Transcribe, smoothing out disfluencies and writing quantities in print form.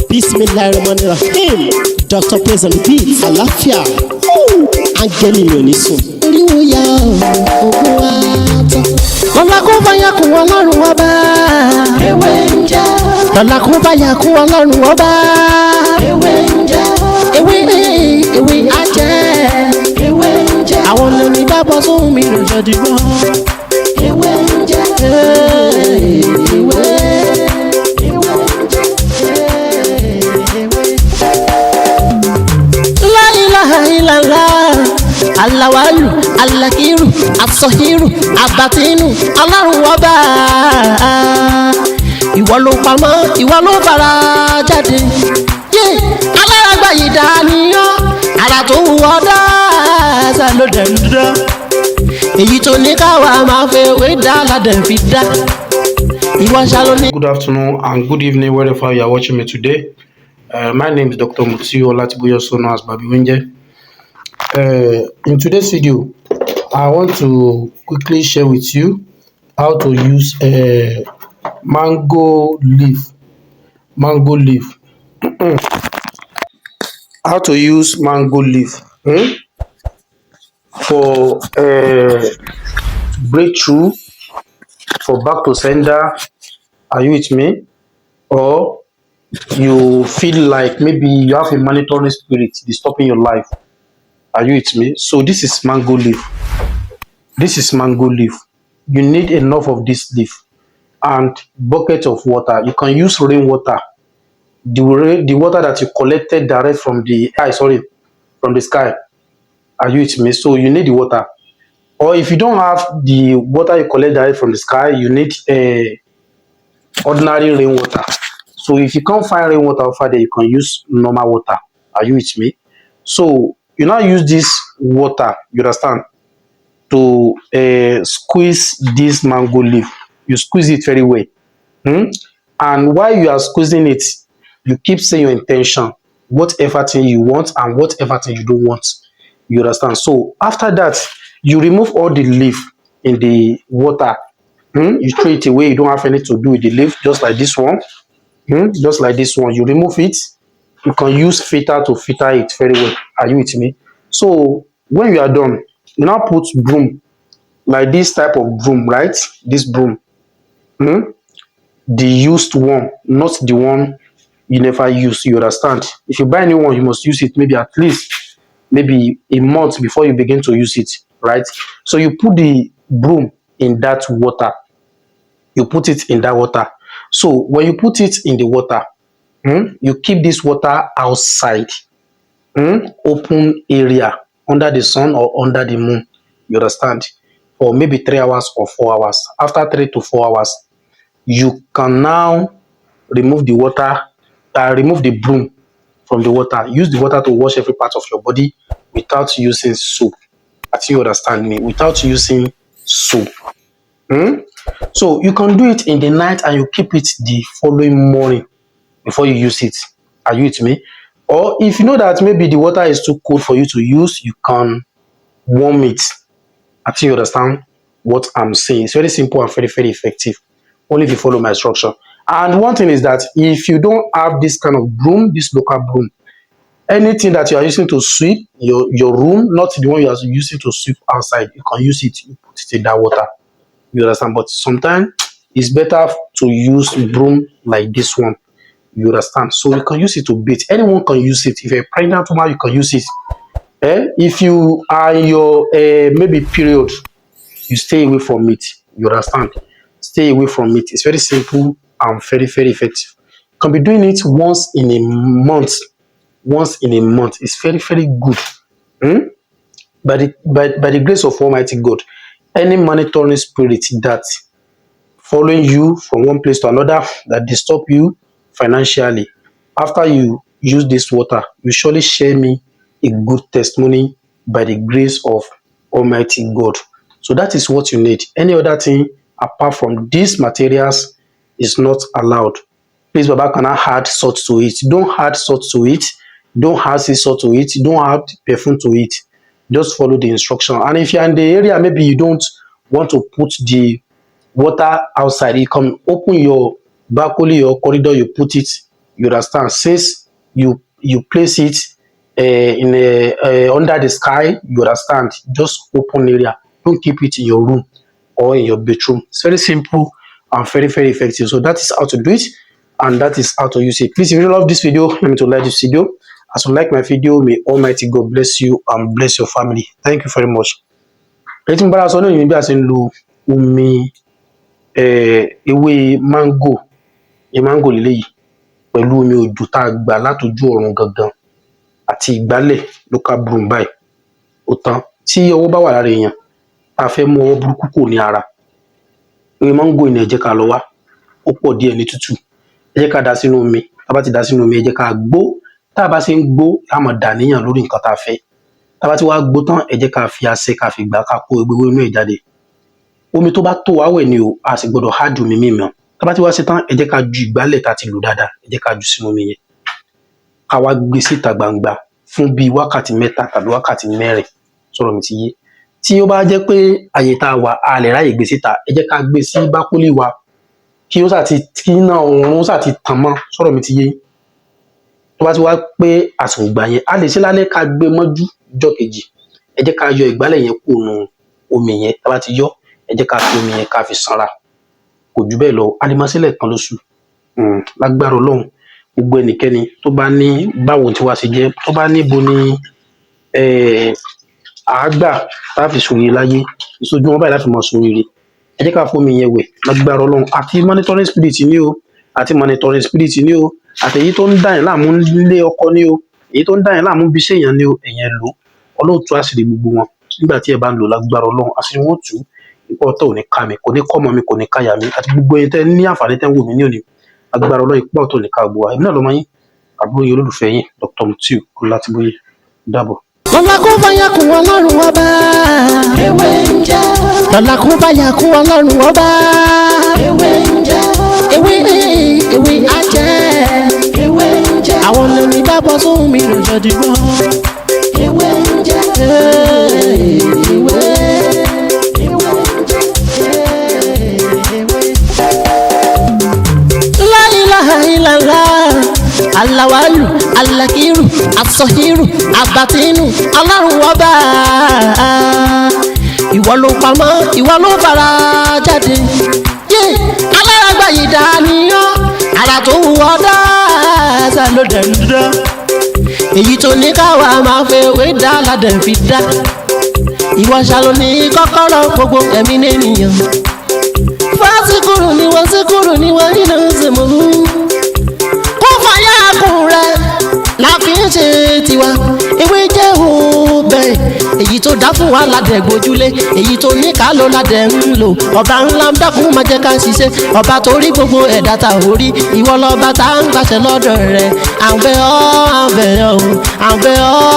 Bismillahirrahmanirrahim. Dr. Praise on the beat. Àlàáfíà. Áńgẹ́lì mi ò ní sùn. Oríwo ya ògùn wa tán. Lọ́la kó bá yà kún Ọlọ́run ọba. Ewé ń jẹ́. Lọ́la kó bá yà kún Ọlọ́run ọba. Ewé ń jẹ́. Ewé á jẹ́. Ewé ń jẹ́. Àwọn olórí bá bọ́ sóhun mi lòjọ́ dìbò. Ewé ń jẹ́. Ewé. Alawalu, alakiru, asọhiru, abatinu, Ọlọ́run ọba. Ìwọ ló pamọ́, ìwọ ló fara jáde. Alárágbá yìí dániyàn, ara tó wù ọ́ dáadáa ló dẹ̀ ń dá. Èyí tó ní káwa máa fẹ́ wé dá ládẹ̀ fi dá. Ìwọ ṣàlóní. Good afternoon and good evening wherever you are watching me today. My name is Dr. Mutiu Olatiboye, also known as Babi Winje. In today's video, I want to quickly share with you how to use mango leaf. How to use mango leaf for breakthrough, for back to sender. Are you with me? Or you feel like maybe you have a monitoring spirit disturbing your life. Are you with me? So this is mango leaf. This is mango leaf. You need enough of this leaf and bucket of water. You can use rainwater. The water that you collected direct from the from the sky. Are you with me? So you need the water. Or if you don't have the water you collect direct from the sky, you need ordinary rainwater. So if you can't find rainwater over there, you can use normal water. Are you with me? So you now use this water, you understand, to squeeze this mango leaf. You squeeze it very well. And while you are squeezing it, you keep saying your intention, whatever thing you want and whatever thing you don't want. You understand? So after that, you remove all the leaf in the water. You throw it away. You don't have anything to do with the leaf, just like this one. Just like this one. You remove it. You can use filter to filter it very well. Are you with me? So when you are done, you now put broom, like this type of broom, right? This broom, the used one, not the one you never use. You understand? If you buy a new one, you must use it maybe at least maybe a month before you begin to use it, right? So you put the broom in that water. You put it in that water. So when you put it in the water, you keep this water outside, open area, under the sun or under the moon, you understand, for maybe 3 hours or 4 hours. After 3 to 4 hours, you can now remove the water, remove the broom from the water. Use the water to wash every part of your body without using soap. I think you understand me, without using soap. So you can do it in the night and you keep it the following morning before you use it. Are you with me? Or if you know that maybe the water is too cold for you to use, you can warm it. I think you understand what I'm saying. It's very simple and very, very effective. Only if you follow my instruction. And one thing is that if you don't have this kind of broom, this local broom, anything that you are using to sweep your room, not the one you are using to sweep outside, you can use it, you put it in that water. You understand? But sometimes it's better to use broom like this one. You understand? So you can use it to bathe. Anyone can use it. If you're a pregnant woman, you can use it. If you are in your maybe period, you stay away from it. You understand? Stay away from it. It's very simple and very, very effective. You can be doing it once in a month. Once in a month. It's very, very good. By the grace of Almighty God, any monitoring spirit that following you from one place to another, that disturb you financially, after you use this water, you surely share me a good testimony by the grace of Almighty God. So that is what you need. Any other thing apart from these materials is not allowed. Please, Baba, cannot add salt to it. Don't add salt to it. Don't add sea salt to it. Don't add perfume to it. Just follow the instruction. And if you're in the area, maybe you don't want to put the water outside, you can open your balcony or corridor, you put it You understand? Since you place it in under the sky, you understand? Just open area. Don't keep it in your room or in your bedroom. It's very simple and very, very effective. So that is how to do it, and that is how to use it. Please, if you love this video, remember to like this video. As you like my video, may Almighty God bless you and bless your family. Thank you very much. Èyí tí mo bára sọ lónìí bí a ṣe ń lo omi ewé mango lélẹ́yìí pẹ̀lú omi òjò tá a gbà látòjú ọ̀run gangan àti ìgbálẹ̀ local broom báyìí. Ó tán. Tí ọwọ́ bá wà lára èèyàn, a fẹ́ mú ọwọ́ burúkú kò ní ara. Ewé mango ni ẹ jẹ́ ká lọ wá. Ó pọ̀ díẹ̀ ní tútù. Ẹ jẹ́ ká dà sínú omi. Tá bá ti dà sínú omi, ẹ jẹ́ ká gbó. Tá bá ṣe ń gbó, a máa dàníyàn lórí nǹkan tá fẹ́. Tá bá ti wá gbó tán, ẹ jẹ́ ká fi asẹ́ ká fi gbá ká kó gbogbo inú ẹ̀ jáde. Omi tó bá tó wá wẹ̀ ni o, a sì gbọ́dọ̀ hard omi míì mọ́. Tá bá ti wá ṣe tán, ẹ jẹ́ ká ju ìgbálẹ̀ tá ti lò dáadáa, ẹ jẹ́ ká ju sínú omi yẹn. Ká wá gbé síta gbangba fún bí wákàtí 3 tàbí wákàtí 4. Sọ̀rọ̀ mi ti yé. Tí ó bá jẹ́ pé àyè tá wà a lè ráyè gbé síta, ẹ jẹ́ ká gbé sí bákólì wa kí ó kí iná oòrùn ti tàn mọ́. Sọ̀rọ̀ mi ti yé. Tó bá ti wá pé àsìkò ìgbà yẹn, a lè ṣe lálẹ́ ká gbé mọ́jú ọjọ́ kejì. Ẹ jẹ́ ká yọ ìgbálẹ̀ yẹn kúrò nínú omi yẹn. Tá bá ti yọ, ẹ jẹ́ ká fi omi yẹn ká fi sanra. Kò jù bẹ́ẹ̀ lọ. A lè máa ṣe lẹ́ẹ̀kan lóṣù. Lágbára Ọlọ́run, gbogbo ẹnikẹ́ni tó bá ní báwo tí wá ṣe jẹ́, tó bá ní bo ní àágbà tá fi sórí láyé, ìṣojú wọn báyìí láti mọ̀ sórí rẹ̀. Ẹ jẹ́ ká fi omi yẹn wẹ̀. Lágbára Ọlọ́run, àti monitoring spirit ni o, àti monitoring spirit ni o, àti èyí tó ń dá yẹn láàmú nílé ọkọ ni o, èyí tó ń dá yẹn láàmú bí iṣẹ́ yẹn ni o, ẹ̀yẹn lò. Ọlọ́run tú àṣírí gbogbo wọn. Nígbà tí ẹ bá ń lò, lágbára Ọlọ́run, àṣírí wọn tú. Ipò ọ̀tá ò ní ká mi, kò ní kọ́ ọmọ mi, kò ní ká ìyá mi, àti gbogbo ẹ̀yin tẹ́ ní àǹfààní tẹ́ ń wò mí ní òní. Lágbára Ọlọ́run, ipò ọ̀tá ò ní ká gbogbo wa. Èmi náà lọ́mọ yín, àbúrò yín olólùfẹ́ yín, Dr. Mutiu Ọlátìbóyè. Dàbọ̀. Lọ́la kó bá yà kún Ọlọ́run ọba. Ewé ń jẹ́. Lọ́la kó bá yà kún Ọlọ́run ọba. Ewé ń jẹ́. Ewé á jẹ́. Ewé ń jẹ́. Àwọn lèmi dábọ̀ sóhun mi lòjọ́ dìgbọ́. Ewé ń jẹ́. Ewé. La ilaha illallah. Alawalu, alakiru, asọhiru, abatinu, Ọlọ́run ọba. Ìwọ ló pamọ́, ìwọ ló fara jáde. Alárágbá yìí dániyàn, ara tó wù ọ́ dáadáa ló dẹ̀ ń dán. Èyí tó ní káwa máa fẹ́ wé dá ládẹ̀ fi dá. Ìwọ ṣàlò ní kọ́kọ́rọ́ gbogbo ẹ̀mí nìyẹn. Fásikúrú ni wọ́n nínú ìsìnkú. La fi ń ṣe tiwa, ewé jẹ́ òbẹ̀. Èyí tó dá fún wa ládẹ̀ gbójúlé, èyí tó ní ká ló ládẹ̀ ń lò. Ọba ńlá ń dákun máa jẹ́ ká ṣiṣẹ́, ọba tó rí gbogbo ẹ̀dá ta ò rí. Ìwọ lọ́ba tá ń gbàṣẹ lọ́dọ̀ rẹ̀. À ń bẹ̀ ọ́, à ń bẹ̀ ọ́, à ń bẹ̀ ọ́.